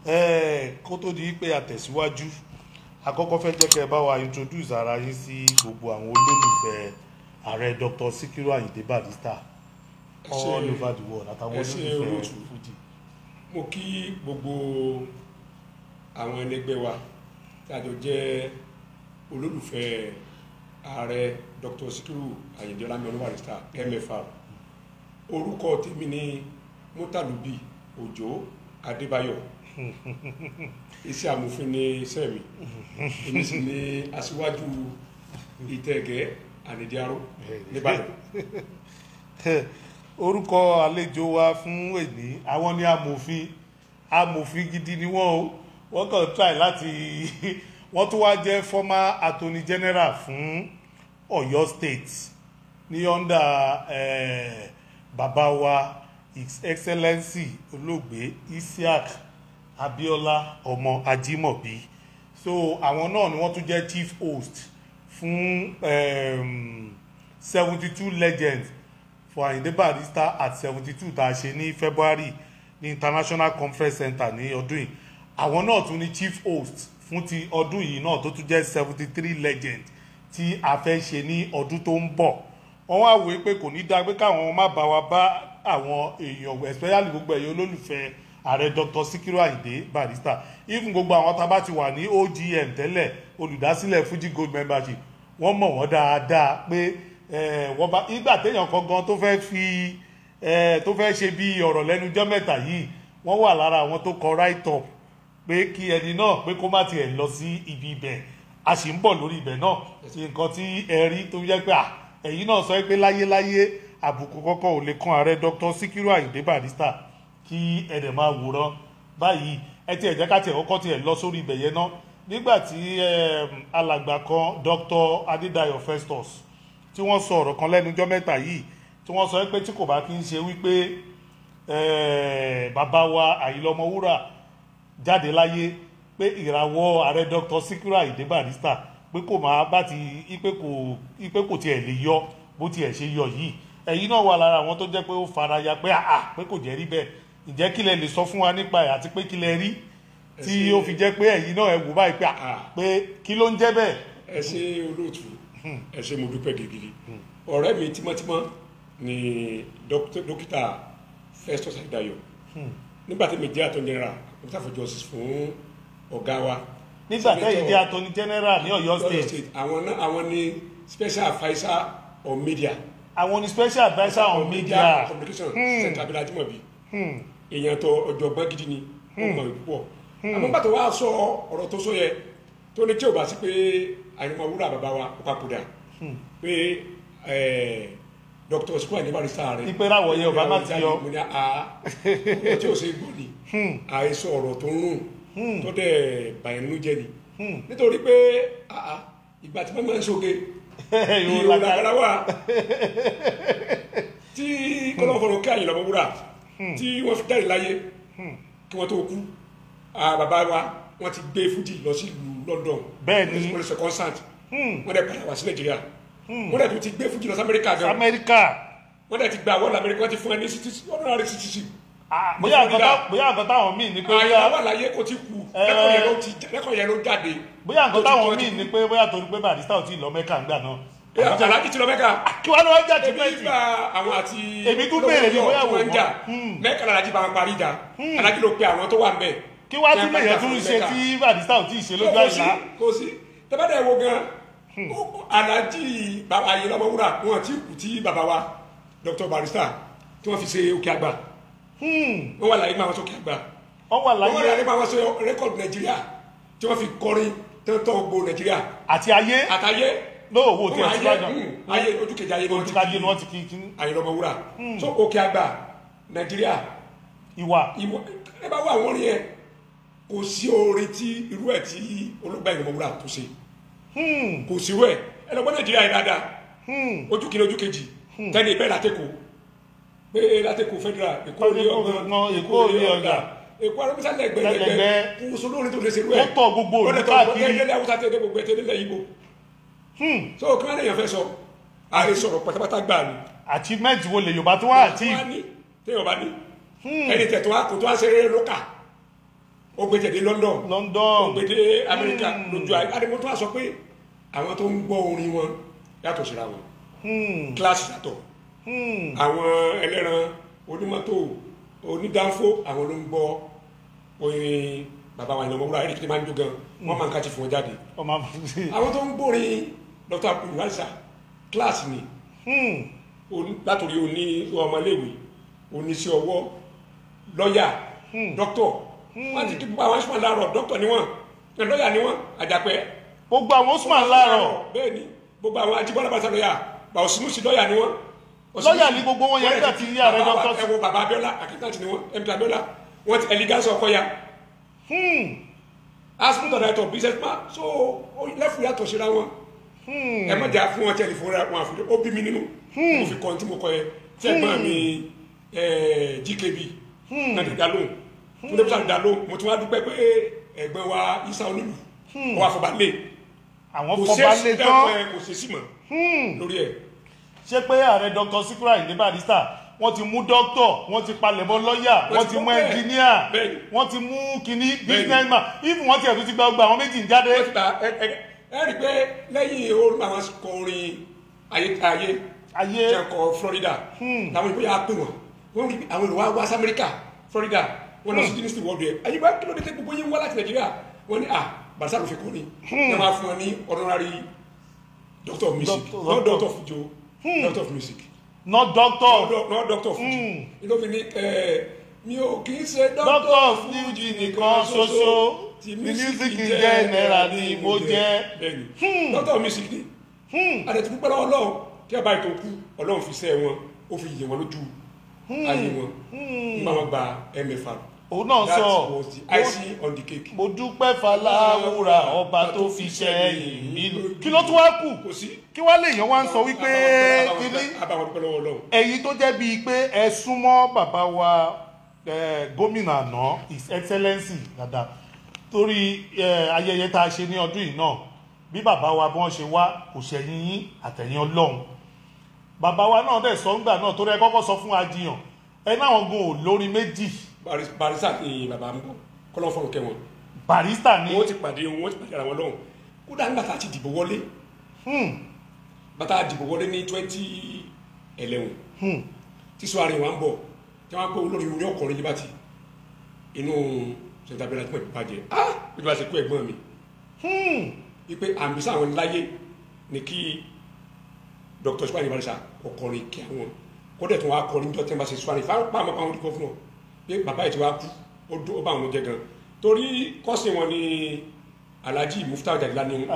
kó tó di pé a tẹ̀síwájú àkọ́kọ́ fẹ́ jẹ́ kẹ́ ẹ bá wa introduce ara yín sí gbogbo àwọn olólùfẹ́ ààrẹ Dr. Sikiru Ayinde Barrister all over the world àtàwọn olólùfẹ́ Fuji. mo kí gbogbo àwọn ẹlẹgbẹ́ wa tí a jọ jẹ́ olólùfẹ́ ààrẹ Dr. Sikiru Ayinde Barrister MFR. Orúkọ tèmi ni Mutalubi Òjó Adébáyọ̀. Iṣẹ́ amòfin ni iṣẹ́ mi. Èmi sì ni aṣíwájú Ìtẹ̀gẹ́ Ànìdíaró nìbàdàn. Orúkọ àlejò wa fún èní àwọn ni amòfin gidi ni wọ́n kàn try láti wọ́n tún wá jẹ́ former attorney general fún Ọ̀yọ́ state ní under bàbá wa His Excellency olóògbé Isiaq Abiola ọmọ Ajimobi. So àwọn náà ni wọ́n tún jẹ́ chief host fún 72 legends for Ayinde Barrister at 72 tá a ṣe ní February ní International Conference Center ní ọdún yìí. Àwọn náà tún ni chief host fún ti ọdún yìí náà tó tún jẹ́ 73 legends tí a fẹ́ ṣe ní ọdún tó ń bọ̀. Wọ́n wá wòó pé kò ní dáa pé káwọn má bá wa bá àwọn èèyàn especially gbogbo ẹ̀yọ́ olólùfẹ́ ààrẹ Dr. Sikiru Ayinde Barrister even gbogbo àwọn tá a bá ti wà ní OGM tẹ́lẹ̀ olùdásílẹ̀ Fuji Gold membership wọ́n mọ̀ wọ́n dáadáa pé wọ́n bá ìgbà téèyàn kan gan tó fẹ́ ṣe bí ọ̀rọ̀ lẹ́nu jọ́ mẹ́ta yìí wọ́n wà lára àwọn tó kọ write up pé kí ẹni náà pé kó má tiẹ̀ lọ sí ibi ibẹ̀ a sì ń bọ̀ lórí ibẹ̀ náà nǹkan tí ẹ rí tó jẹ́ pé ẹ̀yin náà sọ pé láyéláyé àbùkù kọ́kọ́ ò lè kan ààrẹ Dr. Sikiru Ayinde Barrister kí ẹ̀dẹ̀ máa wòran báyìí ẹ tiẹ̀ jẹ́ ká tiẹ̀ kọ́kọ́ tiẹ̀ lọ sórí ibẹ̀ yẹn náà nígbà tí alàgbà kan Dr. Adédayọ̀ Festus tí wọ́n sọ ọ̀rọ̀ kan lẹ́nu jọ́ mẹ́ta yìí tí wọ́n sọ pé tí kò bá kí ń ṣe wípé bàbá wa Àyìnlá Ọmọwúrà jáde láyé pé ìràwọ̀ ààrẹ Dr. Sikiru Ayinde Barrister pé kò máa bá ti ipe kò tiẹ̀ lè yọ bó tiẹ̀ ṣe yọ yìí ẹ̀yin náà wà lára àwọn tó jẹ́ pé ó faraya pé kò jẹ́ rí bẹ́ẹ̀ ǹjẹ́ kí lẹ lè sọ fún wa nípa ẹ̀ àti pé kí lẹ rí tí ó fi jẹ́ pé ẹ̀yin náà ẹ wò báyìí pé kí ló ń jẹ́ bẹ́ẹ̀. ẹ ṣe olóòtú ẹ ṣe mo dúpẹ́ gidigidi ọ̀rẹ́ mi tímọ́tímọ́ ni dókítà Festus Adédayọ̀ nígbà tí mi jẹ́ attorney general dókítà for justice fún ọ̀gá wa. nígbà tẹ́yìn jẹ́ attorney general ní Ọ̀yọ́ state. àwọn ni special adviser on media. àwọn ni special adviser on media communication center Abiola Ajimobi. èèyàn tó ọ̀jọ̀gbọ́n gidi ni ó mọ̀ púpọ̀. àmọ́ bàtà wa sọ ọ̀rọ̀ tó sọ yẹ tó ní tí ò bá sí pé Àyìnlá Ọmọwúrà bàbá wa ó papòdà pé Dr. Sikiru Ayinde Barrister rẹ̀ ìpẹ́ràwọ̀ yẹ ọba má ti yọ. mo ní ọ̀rọ̀ tí ò ṣe gbọ́ ni àìsọ ọ̀rọ̀ tó ń rùn tó dẹ̀ bàyẹn nínú jẹ́ ni nítorí pé ìgbà tí wọ́n máa ń ṣoge ìrò lágbára wà tí kọ́lọ́fọ̀rọ̀ kí Àyìnlá Ọmọwúrà tí wọ́n fi jáde láyé kí wọ́n tó kú bàbá wa wọ́n ti gbé Fuji lọ sí ìlú London bẹ́ẹ̀ ni wọ́n lè ṣe concert wọ́n dẹ̀ padà wá sí Nàìjíríà wọ́n dẹ̀ tún ti gbé Fuji lọ sí Amẹ́ríkà gan wọ́n dẹ̀ ti gba àwọn Amẹ́ríkà wọ́n ti fún ẹ ní honorary citizenship. bóyá nǹkan táwọn míì ní pé Àyìnlá wà láyé kò ti kú lẹ́kọ̀ọ́ yẹn ló jáde. bóyá nǹkan táwọn míì ní pé bóyá torí pé Barrister ò tí ì lọ Mẹ́kà ńgbà náà. Aláàjì ti lọ Mẹ́kà. kí wọ́n lọ́wọ́ jáde mẹ́tì. èmi gba àwọn àti èmi tún béèrè ní bóyá wò wọ́n jà Mẹ́kà Aláàjì bá wọn parí ìjà Aláàjì ló pe àwọn tó wà ń bẹ̀. kí wá tún lè yẹ tún ṣe tí Barrister ò tí ì ṣe lójú Àyìnlá. kò sí tẹ́bàdà wo gan Aláàjì Àyìnlá Ọmọwúrà wọn ti kù tí bàbá wa Dr. Barrister tí wọ́n fi ṣe Òkè Àgbà wọ́n wà láyé máa wọn sókè àgbà wọ́n wà láyé máa wọn sọ rẹ́kọ̀dù Nàìjíríà tí wọ́n fi kọrin tẹ́tọ́ gbogbo Nàìjíríà àti ayé àtàyé lóòwò tí ẹ ti lájà ayé ojúkejì ayé ni wọ́n ti kí kí Àyìnlá Ọmọwúrà so Òkè Àgbà Nàìjíríà ìwà ẹ bá wà wọ́n rí ẹ kò sí orin tí irú ẹ̀ tí olùgbà Àyìnlá Ọmọwúrà tó ṣe kò sí irú ẹ̀ ẹ lọ gbọ́ Nàìjíríà yìí dáadáa ojúkejì ojúkejì tẹ́lẹ̀ bẹ́ẹ̀ látẹ́kọ̀ọ́ pé látẹ́kọ̀ọ́ federal Èkó orí ọ̀gá Èkó arúgbó lẹ́gbẹ̀lẹ́gbẹ̀ kò sọ lórí tó lè ṣe irú ẹ̀ ó tọ̀ gbogbo olùkáàkiri lẹ́lẹ́ Haúsá tẹ́lẹ̀ gbogbo ẹ̀ tẹ́lẹ̀ Ìgbò so kí wọ́n lè yàn fẹ́ sọ ààrẹ sọ̀rọ̀ pátápátá gbà ní. achievement wo lè Yorùbá tó wà àti téèyàn bá ní ẹni tẹ̀ tó wá kò tó wá ṣe eré lókà ó gbé tẹ̀dé London ó gbé dé Amẹ́ríkà lójú ayé adé mo tún wá sọ pé àwọn tó ń gbọ́ orin wọn yàtọ̀ síra wọn kíláàsì yàtọ̀ àwọn ẹlẹ́ran onímọ́tò onídàáfó àwọn ló ń gbọ́ orin bàbá wa ìnáwó wúrà ẹ̀ríkì máa ń jó gan wọ́n máa ń kájí fún wọn jáde àwọn tó ń gbórin Dr. Ìwádìísà kíláàsì ni látòrí oní ọmọléèwé oníṣẹ́ ọwọ́ lọ́yà dókítọ̀ wọ́n ti gbogbo àwọn Usman láàárọ̀ dókítọ̀ ni wọ́n lọ́yà ni wọ́n àjàpẹ́ gbogbo àwọn Usman láàárọ̀ bẹ́ẹ̀ ni gbogbo àwọn Ajíbọ́lá bàtà lọ́yà Bàòsínúsì lọ́yà ni wọ́n lọ́yà ní gbogbo wọn yẹn nígbà tí yí ààrẹ dókítọ̀ sí. ẹwọ bàbá Abíọ́lá akíntàntì ni wọ́n MP Abíọ́lá wọ́n ti ẹlígánsì Ọkọ̀yà hospital director businessman so lẹ́fù yàtọ̀ síra wọn ẹ má jà fún wọn tẹ́lẹ̀ fún wọn àfihàn ó bí mi nínú mo fi kọ́ tí mo kọ́ ẹ tí ẹ̀gbọ́n mi GKB náà ti dá lóhùn fún débùsà ti dá lóhùn mo tún wá dúpẹ́ pé ẹ̀gbọ́n wa Isa Onílù ọwọ́ àfọ̀bálẹ̀ àwọn fọ̀bálẹ̀ tán kò ṣe sí mọ́ lórí ẹ̀. ṣé pé ààrẹ Dr. Sikiru Ayinde Barrister wọ́n ti mú dókítọ̀ wọ́n ti palẹ̀mọ́ lọ́yà wọ́n ti mú ẹnjìníà wọ́n ti mú kinní businessman even wọ́n ti ẹ̀tún ti gba ọgbà àwọn méjì ń jáde. ẹ rí i pé lẹ́yìn oorun àwọn kọrin ayé jẹ́kọ̀ Florida làwọn ìbò yà á pè wọ́n rí àwọn ìlú wa sí Amẹ́ríkà Florida wọ́n lọ sí Disney World ẹ̀ ayé bá kí ló dé tẹ́ gbogbo yín wá láti Nàìjíríà wọ́n ní Barrister ló fi kọrin ẹ máa fún wọn ní honorary doctor of music not doctor of Fujo doctor of music. Not doctor. Not doctor of Fuji. You know, mi ò kì í ṣe doctor of Fuji nìkan ṣoṣo ti music in general ni mo jẹ́. Doctor of music ni. Àdètí pípẹ́ lọ́wọ́ Ọlọ́run tí a bá ètò kú Ọlọ́run fi ṣẹ́ wọn ó fi yẹ̀ wọn lójú ayé wọn nígbà wọn gba MFR. Òun náà sọ that was the icing on the cake. Mo dúpẹ́ Fàlàwúrà ọba tó fi ṣẹ́yìn mi lò. Kí ló tún wá kù? Kò sí. Kí wá lèèyàn wá ń sọ wípé èyí tó jẹ́ bíi pé ẹ súnmọ́ bàbá wa gómìnà àná His Excellency dada torí ayẹyẹ tá a ṣe ní ọdún yìí náà bí bàbá wa bí wọ́n ṣe wá kò ṣẹ̀yìn yín àtẹ̀yìn Ọlọ́run bàbá wa náà dẹ̀ sọ ńgbà náà torí ẹ kọ́kọ́ sọ fún Ajíyàn ẹ náà gun ò lórí méjì. Barrister ni bàbá mi kọ́lọ́ fọ́rùn kẹwọn. Barrister ni wọ́n ti pàdé ara wọn lọ́hùn kódà nígbà tá a ti dìbò wọlé bàtà dìbò wọlé ní 2011 tí sọ àárín wa ń bọ̀ tí wọ́n á pé olórí orí ọkùnrin yìí bá ti inú sẹ̀ńtà bẹ́ẹ̀ láti pọ̀ ìbàjẹ́ bí wọ́n ṣe kó ẹ̀gbọ́n mi wípé àmísà àwọn láyé ní kí Dr. Sikiru Ayinde Barrister ọkùnrin kí àwọn kó dẹ̀ tó wá kọrin níjọ́ tí wọ́n bá ṣe sọ àárín fáwọn pàmò pàmò olùkọ́ fún wọn pé bàbá yìí ti wá kú ó bá àwọn jẹ gan torí kọ́sì wọn ni Alhaji Mufta Ajani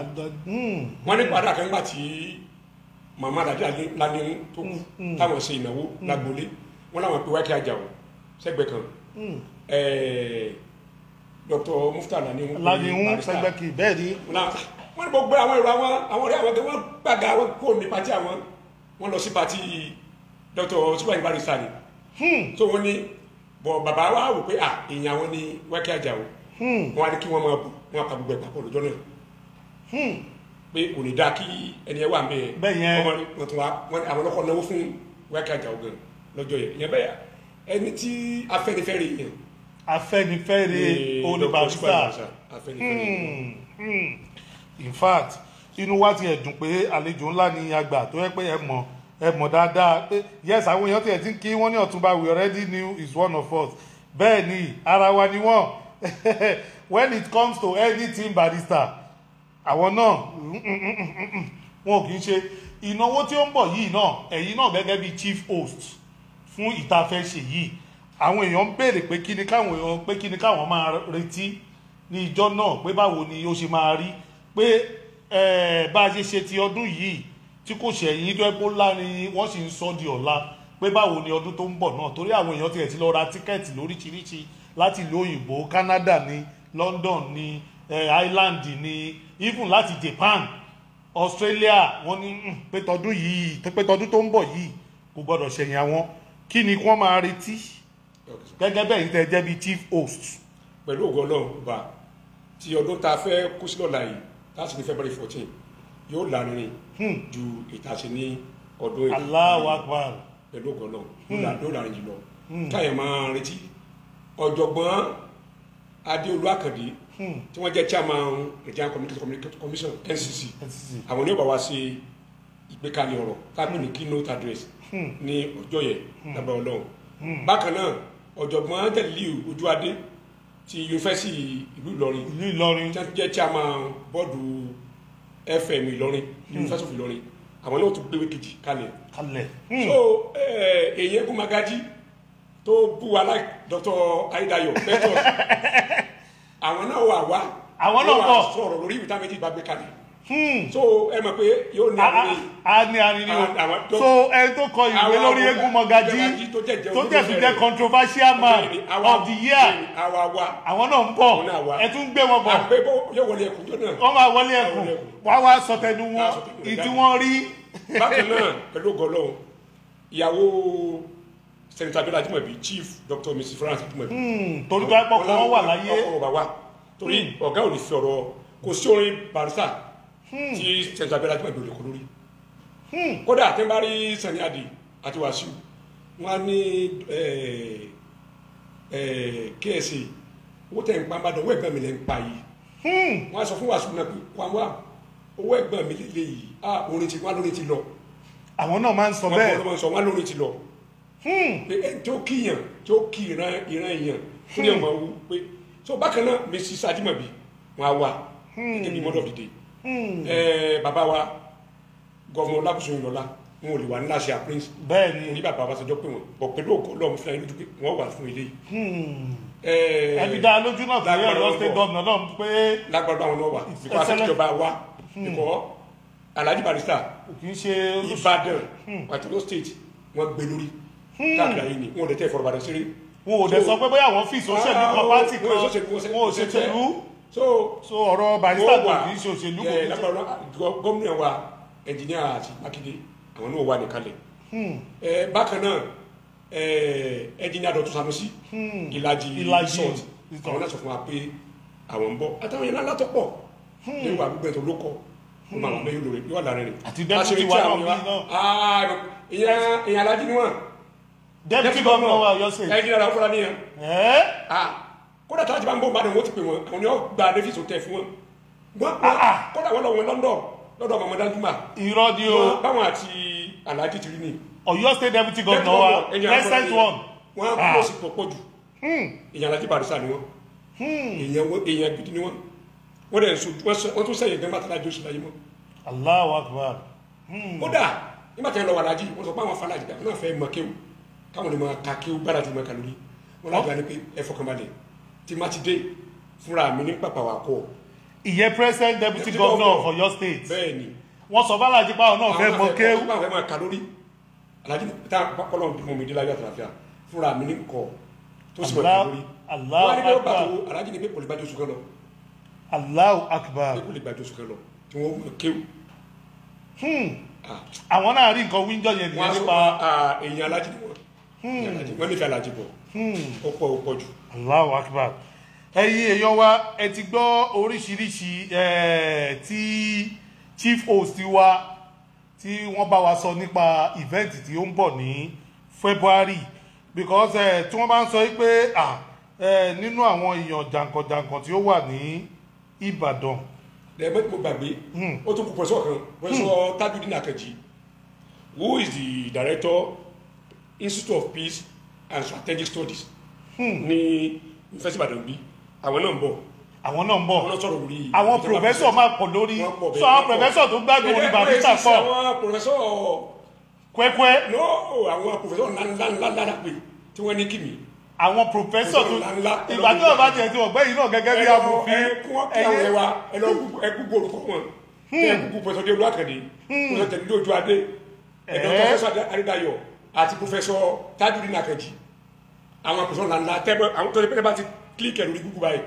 wọn ní padà kan gbà tí màmá Alhaji Lani tó kú táwọn ṣe ìnáwó lágbolé wọn làwọn pe Wákì Àjàó sẹ́gbẹ̀ kan Dr. Mufta Lani sẹ́gbẹ̀ kì bẹ́ẹ̀ ni wọ́n ní gbogbo àwọn èrò àwọn ọ̀rẹ́ àwọn gẹ́gẹ́ wọ́n gbàgà wọn kó ní pàtí àwọn wọ́n lọ sí pàtí Dr. Sikiru Ayinde Barrister ni so wọ́n ní bọ̀ bàbá wa wò pé èèyàn àwọn ní Wákì Àjàó wọ́n á ní kí wọ́n máa bù wọ́n á pa gbogbo ẹ̀ papọ̀ lọ́jọ́ náà pé kò ní dá kí ẹni ẹ wà ń bẹ́ẹ̀ yẹn wọ́n tún wá àwọn ọlọ́kọ̀ náwó fún Wákì Àjàó gan lọ́jọ́ yẹn bẹ́ẹ̀ ẹni tí Afẹ́nifẹ́re yẹn Afẹ́nifẹ́re òní Barrister in fact inú wa ti ẹ̀dùn pé àlejò ńlá ni àgbà tó yẹ pé ẹ mọ̀ dáadáa pé yes àwọn èèyàn tiẹ̀ ti ń kí wọ́n ní Ọ̀túnba we already knew is one of us bẹ́ẹ̀ ni ara wa ni wọ́n when it comes to anything Barrister àwọn náà wọn ò kì í ṣe ìnáwó tí ó ń bọ̀ yìí náà ẹ̀yin náà gẹ́gẹ́ bí chief host fún ìtafẹ́ṣe yìí àwọn èèyàn ń béèrè pé kí ni káwọn máa retí ní ìjọ náà pé báwo ni ó ṣe máa rí pé bá a ṣe ṣe ti ọdún yìí tí kò ṣẹ̀yìn tó ẹ̀pọ̀ ńlá ni wọ́n sì ń sọ di ọ̀la pé báwo ni ọdún tó ń bọ̀ náà torí àwọn èèyàn tiẹ̀ ti lọ ra tíkẹ́ẹ̀tì lóríṣiríṣi láti ìlú òyìnbó Canada ní London ní Ireland ní even láti Japan Australia wọ́n ní pé tọdún tó ń bọ̀ yìí kò gbọ́dọ̀ ṣẹ̀yìn àwọn kí ni wọ́n máa retí gẹ́gẹ́ bẹ́ẹ̀ tẹ́ jẹ́ bí chief host. pẹ̀lú ògo Ọlọ́run bá ti ọdún tá a fẹ́ kó sí lọ́la yìí láti ní February 14 yóò lárinrin ju ìtàṣe ní ọdún yìí. Allahu Akbar. pẹ̀lú ògo Ọlọ́run yóò lárinrin jùlọ káyọ̀ máa retí ọ̀jọ̀gbọ́n Adéolú Àkàndé tí wọ́n jẹ́ chairman Nigerian Communication Commission NCC àwọn ní ó bá wa ṣe ìgbékalẹ̀ ọ̀rọ̀ tábìlì ní keynote address ní ọjọ́ yẹn lábẹ́ Ọlọ́run. Bákan náà ọ̀jọ̀gbọ́n Tẹ̀líù Ojúadé ti yunifásitì ìlú Ìlọrin tí wọ́n jẹ́ chairman bọ́ọ̀dù FM Ìlọrin yunifásitì of Ìlọrin àwọn náà tún gbéwé kejì kalẹ̀. So èyí Eégún Magají tó bú wa láì Dr. Ayédáyọ̀ Petros àwọn náà wà àwọn náà bọ̀ sọ̀rọ̀ lórí ìwé táwọn méjì bá gbé kalẹ̀. So ẹ mọ̀ pé yóò ní àrírí. a ní àrírí o so ẹni tó kọ ìwé lórí Eégún Magají tó jẹ́ jẹ́ controversial man of the year àwọn náà ń bọ̀ ẹ tún gbé wọn bọ̀ wọ́n máa wọlé ẹkùn wá wá sọ tẹnu wọn ìtí wọ́n rí. Bákan náà pẹ̀lú gọlọ́ọ̀ ìyàwó Senator Abiola Ajimobi Chief Dr. Mrs. France Ajimobi. Torí tó ẹ̀pọ̀ kan wà láyé. Ọkọ̀ bàbá wa torí ọ̀gá ò ní fi ọ̀rọ̀ kò sí orin Barrister tí Senator Abiola Ajimobi ò lè kọ lórí. Kódà tí n bá rí Sani Ade àti Wasiu wọn á ní KSA owó tẹ̀ ń pa bàdàn owó ẹ̀gbọ́n mi lẹ́ ń pa yìí. Wọ́n á sọ fún Wasiu náà pé wá owó ẹ̀gbọ́n mi lè léyìí orin ti wá lórí ti lọ. Àwọn náà máa ń sọ bẹ́ẹ̀. Wọ́n lórí ti lọ. Pé tó kíyàn tó kí ìran èèyàn tó ní ọmọ owó pé so bákan náà Mrs. Ajimobi wọn á wà gẹ́gẹ́ bí mother of the day. Bàbá wa gọ́vùnà Ọlákùnsọ Ìlọ́lá wọn ò lè wà nílá ṣe à prince bẹ́ẹ̀ ni orí bàbá wa sọjọ́ pé wọn bọ̀ pẹ̀lú òkú ọlọ́run fúnra ẹni lójú pé wọ́n wà fún ilé yìí. Ẹbí dá lójú náà fún Ọ̀yọ́ state governor náà pé lágbàdo àwọn náà wà ìkọ́ àṣẹjọba wa ìkọ́ Alhaji Barrister kì í ṣe Ìbàdàn àti Ọ̀yọ́ state wọ́n gbé lórí káàkiri ayé ni wọn ò lè tẹ́ ìfọ̀rọ̀bàdàn sí rí. Wọn ò dẹ̀ sọ pé bóyá àwọn fíìsì òṣèlú kan pátì kan wọn ò ṣètèlú so ọ̀rọ̀ Barrister kò kì í ṣe òṣèlú kò kì í ṣe. Gómìnà wa ẹnjìníà àti Mákindé àwọn náà wà níkàlẹ̀. Bákan náà ẹnjìníà Dọ̀tun Sanusi Ìlàjì resort àwọn náà sọ fún wa pé àwọn ń bọ̀ àtàwọn yẹn lálátọ́ pọ̀ ní ìwà gbígbẹ́ tó ló kọ́ ó máa wà mẹ́yìn lórí yóò lára rẹ̀. àti dẹ́pútì wa náà bí náà. ìyẹn alájí ni wọn. Deputy Governor wa Ọ̀yọ́ state. ẹnjìníà làwọn fúnra nìyẹn. Kódà tí wọ́n ti bá ń bọ̀ Ìbàdàn wọ́n ti pè wọ́n àwọn ni wọ́n gba davis hotel fún wọn. Kódà wọ́n lọ wọn London lọ́dọ̀ ọmọ Danjuma. Irọ́ ni o. Báwọn àti Alhaji ti rí ni. Ọ̀yọ́ state Deputy Governor wa present one. Wọ́n á kó sí pọ̀ jù. Èèyàn Alhaji Barrister ni wọ́n. Èèyàn gidi ni wọ́n. Wọ́n dẹ̀ wọ́n tún sẹ́yìn gẹ́gẹ́ bàtàlá jọ́sùn láyé mọ́. Allahu Akbar. Kódà nígbà tí wọ́n lọ wà lájí wọ́n sọ pé àwọn Fàlàjì kan náà fẹ́ mọ kéwù káwọn lè máa ka kéwù gbára ju mọ́ kàlórí. Wọ́n lájú wa ní pé ẹ fọkànbalẹ̀ tí má ti dé fúnra mi ní pàpà wà kọ́. Ìyẹn present Deputy Governor of Ọ̀yọ́ state. Bẹ́ẹ̀ni. Wọ́n sọ Fàlàjì báwọn náà fẹ́ mọ kéwù. Àwọn fẹ́ máa kàlórí. Alhaji tá kọ́lọ́ bí mo mi dé láyé àtàlàfíà fúnra mi ní kọ́ tó sì mọ̀ kàlórí. Allahu Akbar. Alhaji ní pé kò lè gbájú oṣù kan lọ. Allahu Akbar. Pé kò lè gbájú oṣù kan lọ tí wọ́n mọ̀ kéwù. Àwọn náà rí nǹkan wíńjọ yẹn nìyẹn nípa èèyàn Alhaji ni wọ́n nífẹ̀ẹ́ Alhaji bọ̀ ó pọ̀ jù. Allahu Akbar. Ẹ̀yin èèyàn wa ẹ ti gbọ́ oríṣiríṣi tí chief host wa tí wọ́n bá wa sọ nípa event tí ó ń bọ̀ ní February because tí wọ́n bá ń sọ pé nínú àwọn èèyàn jàǹkànjàǹkàn tí ó wà ní Ìbàdàn. Lẹ́ẹ̀mẹ́tì mo gbàgbé ó tún kú pọ̀sọ̀ kan pọ̀sọ̀ Tajudeen Akeji who is the director Institute of Peace and Strategic Studies ní University Ìbàdàn bí àwọn náà ń bọ̀. Àwọn náà ń bọ̀. Àwọn náà sọ̀rọ̀ lórí. Àwọn professor máa pọ̀ lórí. So àwọn professor tó gbádùn orí Barrister pọ̀. Àwọn professor kwẹ́kwẹ́. No, àwọn professor ńláńlá pé tí wọ́n ní kìmí. Àwọn professor tó ìgbà tí wọ́n bá tiẹ̀ tí wọ́n gbẹ́ yìí náà gẹ́gẹ́ bí amòfin. Ẹ̀yẹ wa ẹ̀kúgbò orúkọ wọn. Ẹ̀kúgbò professor Adéolú Àkàndé. Professor Tẹ̀lídé Ojúadé. Professor Adédayọ̀ àti professor Tajudeen Akeji. Àwọn professor ńláńlá tẹ́bọ̀ àwọn tó lè pẹ́ bá ti kílíkì lórí Google báyìí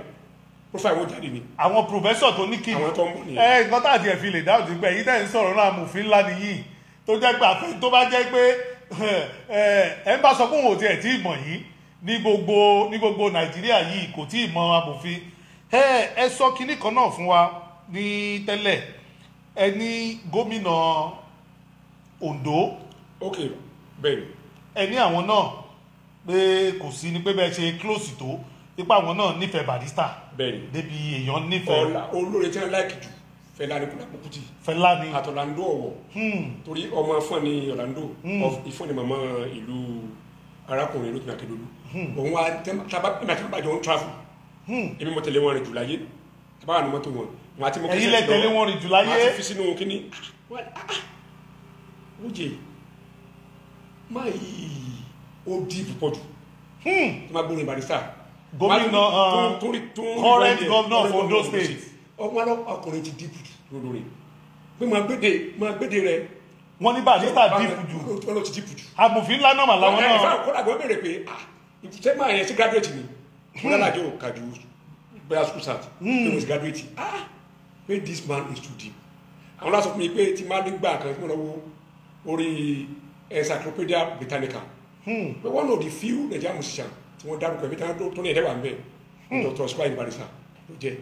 profile wọn jáde ni. Àwọn professor tó ní kí àwọn tó ń bọ̀ nìyẹn. nǹkan tá àti ẹ̀fìn lè dáhùn sí pé èyí tẹ̀ ń sọ̀rọ̀ náà amòfin ńlá nìyí tó jẹ́ pé àfẹ́ tó bá jẹ́ pé ẹ ń bá sọ pé òun ò tiẹ̀ tí ì mọ̀ yìí ní gbogbo Nàìjíríà yìí kò tí ì mọ amòfin. Ẹ sọ kinní kan náà fún wa ní tẹ́lẹ̀ ẹ ní gómìnà Ondo. Ok bẹ́ẹ̀ ni. Ẹ ní àwọn náà pé kò sí ni pé bẹ́ẹ̀ ṣe close tó ipa àwọn náà nífẹ̀ẹ́ Barrister bẹ́ẹ̀ni débi èèyàn nífẹ̀ẹ́ olórin tí wọ́n láìkì jù Fẹlá Aníkúlápó Kútì Fẹlá ni àtọ̀làndó ọ̀wọ̀ torí ọmọ fún ni Ọ̀làndó ìfún ni màmá ìlú arákùnrin Olókìní Akérédolú òun wa tábàjọ ń travel èmi mo tẹ̀lé wọn rìn jù láyé tábàwà ní mọ́tò wọn àti mo ẹ̀yin lẹ tẹ̀lé wọn rìn jù láyé wọn àti fi sínú kínní wújẹ máa yí ó dí púpọ̀ jù tí máa gbórin Barrister gómìnà current governor of Ondo State ọmọ ọkùnrin ti dìbò jù lórí pé máa gbéde rẹ wọ́n ní Barrister dìbò jù wọ́n lọ ti dìbò jù amòfin ńlá náà mà láwọn náà ìfà kọ́lá gbọ́ bèrè pé ṣé máa yẹn sí graduate ni wọ́n lájọ kàjú bẹ́ẹ̀ school start pé mo sì graduate pé this man is too deep àwọn láti sọ fún mi pé tí máa nígbà kan tí mo lọ wo orí Encyclopedia Britannica pé one of the few Nigerian musicians tí wọ́n dárúkọ ẹ̀mí tó ní ẹ̀dẹ́wà ń bẹ̀ Dr. Sikiru Ayinde Barrister ló jẹ́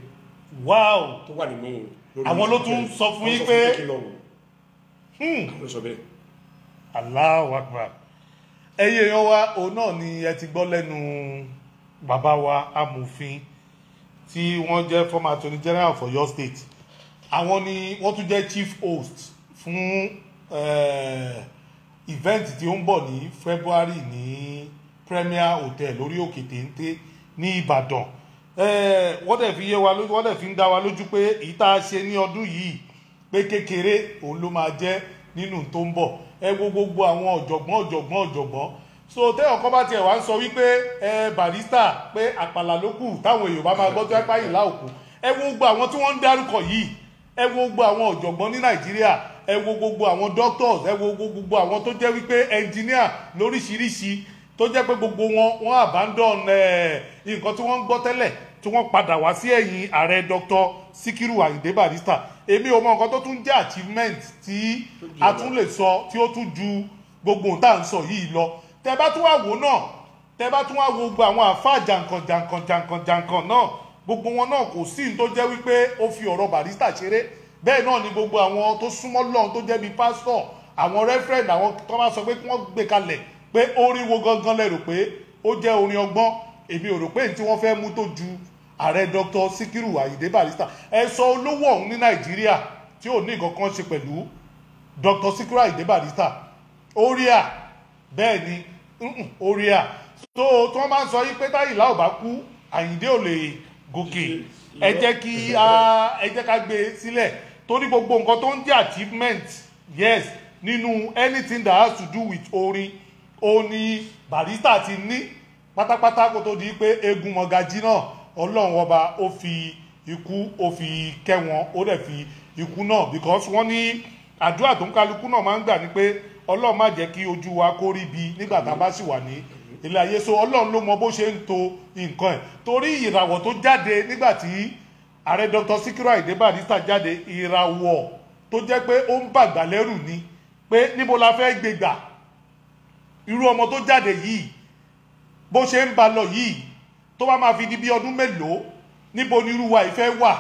wow tó wà nínú lórí àwọn ló tún sọ fún yín pé àwọn ló sọ bẹ́ẹ̀. Allahu Akbar ẹyẹ èèyàn wa òun náà ni ẹ ti gbọ́ lẹ́nu bàbá wa amòfin tí wọ́n jẹ́ former attorney general for your state àwọn ni wọ́n tún jẹ́ chief host fún event tí ó ń bọ̀ ní February ní Premier Hotel lórí Òkè Téńté ní Ìbàdàn wọ́n dẹ̀ fi yé wa lójú wọ́n dẹ̀ fi ń dá wa lójú pé èyí tá a ṣe ní ọdún yìí pé kékeré òun ló máa jẹ́ nínú tó ń bọ̀ ẹ wo gbogbo àwọn ọ̀jọ̀gbọ́n so tẹ́yọ̀ kọ́ bá tiẹ̀ wá ń sọ wípé Barrister pé àpàlà ló kù táwọn èèyàn bá máa gbọ́ tó ẹ́ páyì láòkù ẹ wo gbogbo àwọn tí wọ́n ń dárúkọ yìí ẹ wo gbogbo àwọn ọ̀jọ̀gbọ́n ní Nàìjíríà ẹ wo gbogbo àwọn doctors ẹ wo gbogbo àwọn tó jẹ́ wípé engineer lóríṣiríṣi tó jẹ́ pé gbogbo wọn abandon nǹkan tí wọ́n ń gbọ́ tẹ́lẹ̀ tí wọ́n padà wá sí ẹ̀yìn ààrẹ Dr. Sikiru Ayinde Barrister èmi ò mọ nǹkan tó tún jẹ́ achievement tí a tún lè sọ tí ó tún ju gbogbo ohun tá à ń sọ yìí lọ tẹ bá tún wá wò náà tẹ bá tún wá wo gbogbo àwọn àfáà jàǹkàn náà gbogbo wọn náà kò sí ní tó jẹ́ wípé ó fi ọ̀rọ̀ Barrister ṣeré bẹ́ẹ̀ náà ni gbogbo àwọn tó súnmọ́ lọ́hùn tó jẹ́ bíi pásítọ̀ àwọn reverend àwọn tó máa sọ pé kí wọ́n gbé kalẹ̀ pé orin wo gangan lẹ rò pé ó jẹ́ orin ọgbọ́n èmi ò rò pé tí wọ́n fẹ́ mú tó ju ààrẹ Dr. Sikiru Ayinde Barrister ẹ sọ olówó ọ̀hún ní Nàìjíríà tí ò ní nǹkan kan ṣe pẹ̀lú Dr. Sikiru Ayinde Barrister oríà bẹ́ẹ̀ ni oríà tó wọ́n máa ń sọ yí pé táyìlá ò bá kú Àyìndé ò lè gòkè ẹ jẹ́ ká gbé sílẹ̀ torí gbogbo nǹkan tó ń jẹ́ achievement yes nínú anything that has to do with orin òní Barrister ti ní pátápátá kó tó di pé eégún mọ̀gájí náà Ọlọ́run ọba ó fi ikú ó fi kẹ́ wọn ó dẹ̀ fi ikú náà because wọ́n ní àdúrà tó ń kálukú náà máa ń gbà ní pé Ọlọ́run má jẹ́ kí ojú wa kó rí bi nígbà tá a bá sì wà ní ilé ayé so Ọlọ́run ló mọ bó ṣe ń to nǹkan ẹ̀ torí ìràwọ̀ tó jáde nígbà tí ààrẹ Dr. Sikiru Ayinde Barrister jáde ìràwọ̀ tó jẹ́ pé ó ń bàgbà lẹ́rù ni pé níbo la fẹ́ gbé gbà irú ọmọ tó jáde yìí bó ṣe ń ba lọ yìí tó bá máa fi di bí ọdún mélòó níbo ni irú wa ìfẹ́ wà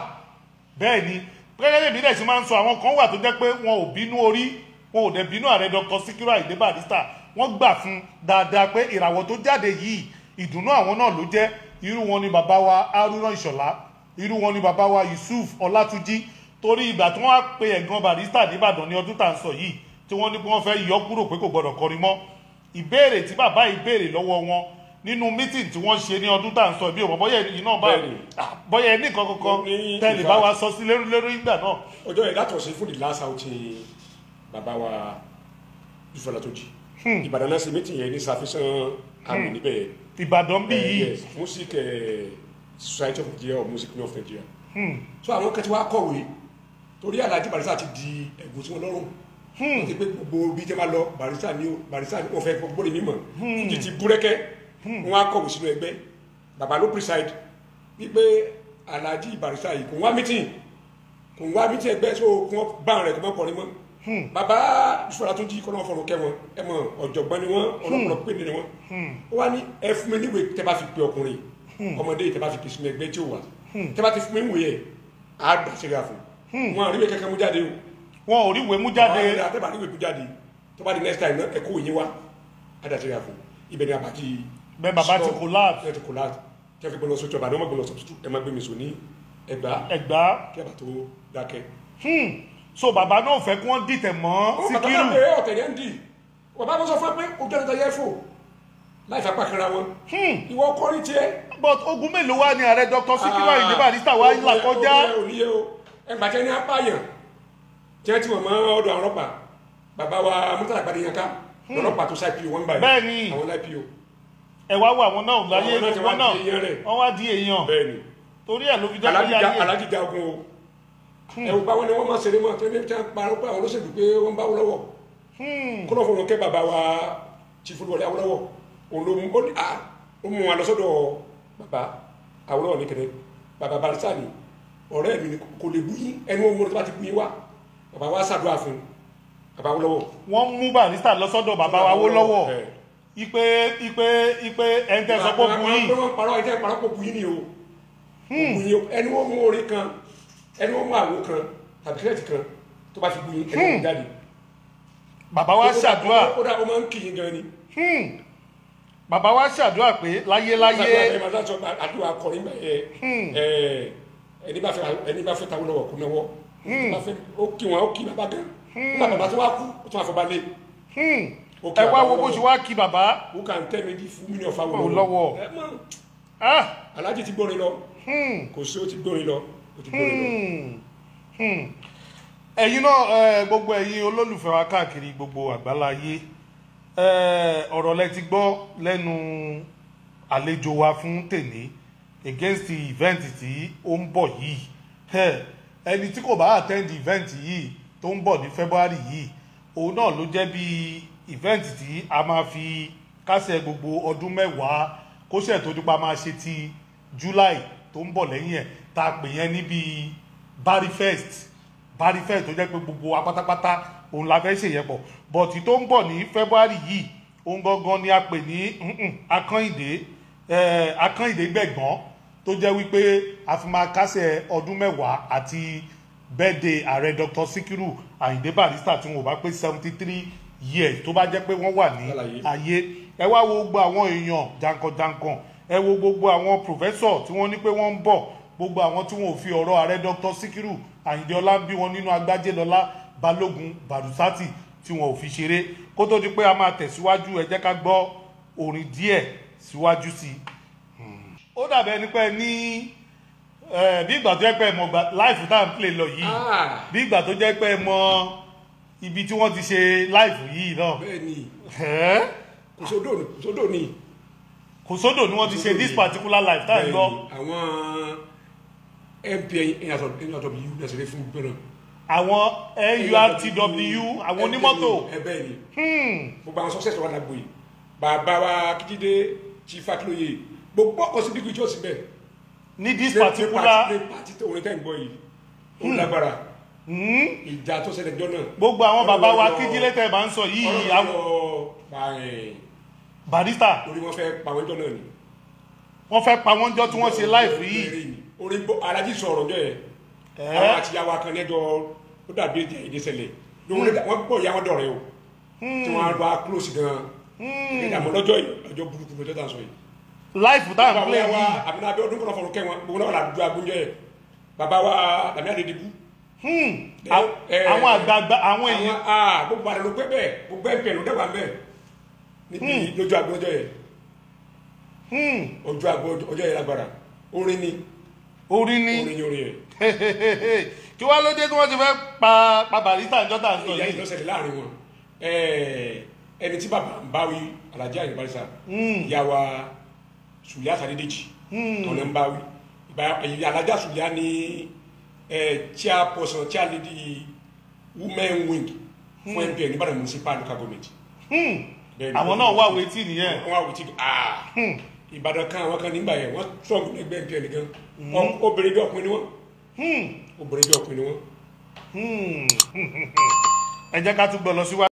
bẹ́ẹ̀ ni pẹ́lẹ́lẹ́ mi dẹ̀ sì máa ń sọ àwọn kan wà tó jẹ́ pé wọn ò bínú orí wọn ò dẹ̀ bínú ààrẹ Dr. Sikiru Ayinde Barrister wọ́n gbà fún dáadáa pé ìràwọ̀ tó jáde yìí ìdùnnú àwọn náà ló jẹ́ irú wọn ni bàbá wa Haruna Ìṣọ̀lá irú wọn ni bàbá wa Yusuf Ọlátúnjí torí ìgbà tí wọ́n á pe ẹ̀gbọ́n Barrister nìbàdàn ní ọdún tá à ń sọ yìí tí wọ́n ní pé wọ́n fẹ́ yọ kúrò pé kò gbọ́dọ̀ kọrin mọ́ ìbéèrè tí bàbá yìí béèrè lọ́wọ́ wọn nínú mítìn tí wọ́n ṣe ní ọdún tá à ń sọ bí ọmọ bọ́yẹ̀ yìí náà bá bọ́yẹ̀ ẹni kankan tẹ́lẹ̀ bá wa sọ sí lérú ìgbà náà. ọjọ́ yẹn látọ̀ sí fún the last outing bàbá wa Yusuf Ọlátúnjí Ìbàdàn náà ṣe mítìn yẹn ní ṣàfihàn àmì níbẹ̀. Ìbàdàn bí yìí. music society of Nigeria or music of Nigeria. so àwọn kan ti wá kọ̀wé torí Alhaji Barrister ti di ẹ̀gùn tí wọ́n lọ́rùn wọ́n ti pé gbogbo bí jẹ́ máa lọ Barrister ni wọ́n fẹ́ gbogbo ní mímọ̀ fújì ti búrẹ́kẹ́ wọ́n á kọ̀wé sínú ẹgbẹ́ bàbá ló preside wípé Alhaji Barrister yìí kò wá mítìn ẹgbẹ́ so kò wọ́n bá rẹ̀ kò mọ́ kọrin mọ́ bàbá Yusuf Ọlátúnjí kọ́ náà fọ̀rọ̀ kẹ́ wọn ẹ mọ̀ ọ̀jọ̀gbọ́n ni wọ́n ọlọ́pọ̀lọ́ pé ni wọ́n ó wá ní ẹ fún mi níwèé tẹ́ bá fi pe ọkùnrin ọmọdé tẹ́ bá fi pe sínú ẹgbẹ́ tí ó wà tẹ́ bá ti fún mi níwèé ẹ̀ á gbà síra fún wọn àríwé kẹ́kẹ́ mú jáde o wọn ò rí ìwé mú jáde tẹ́ bá ríwèé mú jáde tó bá di next time náà ẹ̀kọ́ òye wa á dà síra fún ibẹ̀ ni àbájí bẹ́ẹ̀ bàbá ti collapse kí ẹ fi gbé lọ sójú ọba ní wọ́n gbé lọ sọ́tútù ẹ má gbé mi sùn ní Ẹ̀gbá kí ẹ bá tó dákẹ́. so bàbá náà fẹ́ kí wọ́n dìtẹ̀ mọ́ Síkírù. bàbá pé ọ̀tẹ̀ yẹn ń dì bàbá bá sọ fún ẹ pé ojú ẹni tó yẹ fò láì fapá kanra wọn ìwọ kọrin tiẹ̀. but ogun mélòó wá ní ààrẹ Dr. Síkírù Àyìndé Barrister wá là kọjá. òníye o ẹgbàjẹ ní apáyàn jẹ́ tí wọ́n mọ ọ̀dọ̀ àwọn ọlọ́pàá bàbá wa Murtala Gbadéyànká ọlọ́pàá tó ṣàìpì wọ́n gbà bẹ́ẹ̀ni àwọn láìpì o. ẹ wá wo àwọn náà láyé gbogbo náà wọ́n wá di èèyàn bẹ́ẹ̀ni torí ẹ̀ ló fi jẹ́ pé ayé Aláàjì Jagun o ẹ̀wù báwọn ni wọ́n máa ṣeré mọ́ tẹ́lẹ̀ tí wọ́n parọ́ pé àwọn olóṣèlú pé wọ́n bá wọ́n lọ́wọ́ kọ́nà fún wọn kẹ́ bàbá wa Chief Olúwọlé Awólọ́wọ̀ òun ló mú wọn lọ sọ́dọ̀ bàbá Awólọ́wọ̀ ní kẹ́lẹ́ bàbá Barrister ni ọ̀rẹ́ mi ni kò lè búyín ẹni wọn mú tó bá ti búyín wá bàbá wa ṣàdúrà fún bàbá Awólọ́wọ̀. wọ́n mú Barrister lọ sọ́dọ̀ bàbá Awólọ́wọ̀ ipe ẹni tẹ́ sọ pé búyín. wọ́n parọ́ ẹni tẹ́ parọ́ pé búyín ni o ẹni wọ́n mú orin kan ẹni wọ́n mú àwo kan tàbí kírẹ́tì kan tó bá ti búyín ẹni wọ́n jáde. bàbá wa ṣàdúrà ó dà ó máa ń kì í gan ni. bàbá wa ṣàdúrà pé láyé. àdúrà kọrin bẹ́ẹ̀ ẹni bá fẹ́ tàwọn lọ́wọ́ kó náwó ó kí wọn ó kí bàbá gan nígbà bàbá tó wá kú ó tún àfọ̀bá lé. ẹ wá wo bó ṣe wá kí bàbá. ó kà ń tẹ́ méjì fún mílíọ̀nù fáwọn lọ́wọ́. Aláàjì ti gbórin lọ kò sí ó ti gbórin lọ ó ti gbórin lọ. ẹ̀yin náà gbogbo ẹ̀yin olólùfẹ́ wa káàkiri gbogbo àgbáláyé ọ̀rọ̀ lẹ ti gbọ́ lẹ́nu àlejò wa fún tèmi against the event tí ó ń bọ̀ yìí ẹni tí kò bá attend event yìí tó ń bọ̀ ní February yìí òun náà ló jẹ́ bí event tí a máa fi kásẹ̀ gbogbo ọdún mẹ́wàá kó ṣẹ̀ tó dípa máa ṣe ti July tó ń bọ̀ lẹ́yìn ẹ̀ tá a pè yẹn níbi Barrifest tó jẹ́ pé gbogbo wa pátápátá òun la fẹ́ ṣèyẹn pọ̀ bọ̀tì tó ń bọ̀ ní February yìí òun gangan ni a pè ní Akànyìndé gbẹ̀gbọ́n tó jẹ́ wípé a fi máa kásẹ̀ ọdún mẹ́wàá àti birthday ààrẹ Dr. Síkírù Àyìndé Barrister tí wọn ò bá pé 73 years tó bá jẹ́ pé wọ́n wà ní ayé ẹ wá wo gbogbo àwọn èèyàn jankan-jankan ẹ wo gbogbo àwọn professor tí wọ́n ní pé wọ́n ń bọ̀ gbogbo àwọn tí wọn ò fi ọ̀rọ̀ ààrẹ Dr. Síkírù Àyìndé ọlá ń bí wọn nínú Agbájélọlá Balógun Bàrùsátì tí wọn ò fi ṣeré kó tó di pé a máa tẹ̀síwájú ẹ jẹ́ ká gbọ́ orin díẹ̀ síwájú sí i. ó dàbí ẹni pé ní bí ìgbà tó jẹ́ pé mọ̀ láìfù tá à ń play lọ yìí bí ìgbà tó jẹ́ pé mọ̀ ibi tí wọ́n ti ṣe láìfù yìí náà. bẹ́ẹ̀ni kò sódò ni. kò sódò ni wọ́n ti ṣe this particular life tá à ń gbọ́. àwọn NPNURTW lẹ́sẹ̀rẹ́ fún gbẹ́ràn. àwọn NURTW àwọn onímọ́tò. ẹbẹ́ ni gbogbo àwọn success wà lágbo yìí bàbá wa Kíjídé Chief Akínlóye gbogbo ọkọ̀ sí bíkú ìjọsìn bẹ́ẹ̀. ní this particular. ní pàtí tó orin tẹ́ ń gbọ́ yìí ó lágbára ìjà tó ṣẹlẹ̀ jọ náà. gbogbo àwọn bàbá wa Kíjídé tẹ́ bá ń sọ yìí Barrister. lórí wọn fẹ́ pa wọ́n jọ náà ni. wọ́n fẹ́ pa wọ́n jọ tí wọ́n ṣe láìfù yìí. orin Aláàjì sọ̀rọ̀ jọ yẹ àwọn àtìyàwó akànnẹ́jọ ó dàbí èdè ìdẹ́sẹ̀lẹ̀ wọ́n pọ̀ ìyá wọn dọ̀rẹ́ o tí wọ́n bá close gan-an ìdààmú lọ́jọ́ yìí ọjọ́ burúkú lọ́jọ́ tá à ń sọ yìí. láìfù tá à ń play yìí. àbínú abẹ́ ọdún kọ́nà fọ̀rọ̀ kẹ́wọn gbogbo náà wà ládùúgbò agbóúnjẹ yẹ bàbá wa Làmí Adédìbú. àwọn àgbààgbà àwọn èèyàn. gbogbo àdàlù pé bẹ́ẹ̀ gbogbo ẹ̀ńpẹ̀ ló dẹ́wà bẹ́ẹ̀ níbi lójú agbóúnjẹ yẹ ojú agbóúnjẹ yẹ lágbára orin ni yẹ. kí wá ló dé tí wọ́n ti fẹ́ pa Barrister ìjọ tá à ń sọ yìí. ìyá ìlọsẹ̀lẹ̀ láàrin wọn ẹni tí bàbá ń bá wí Aláàjì Àyìndé Barrister ìyá wa Sùlíà Sàdédèjì ọ̀nà ń bá wí Aláàjà Sùlíà ní chairperson chairlady women wing fún MPN ní Ìbàdàn municipal local government. àwọn náà wà wetí nìyẹn. wọ́n wà wetí Ìbàdàn kan àwọn kan nígbà yẹn wọ́n sọ̀rọ̀ ẹgbẹ́ MPN gan obìnrin bí ọkùnrin ni wọ́n. obìnrin bí ọkùnrin ni wọ́n. ẹ jẹ́ ká tún gbọ́ lọ síwájú.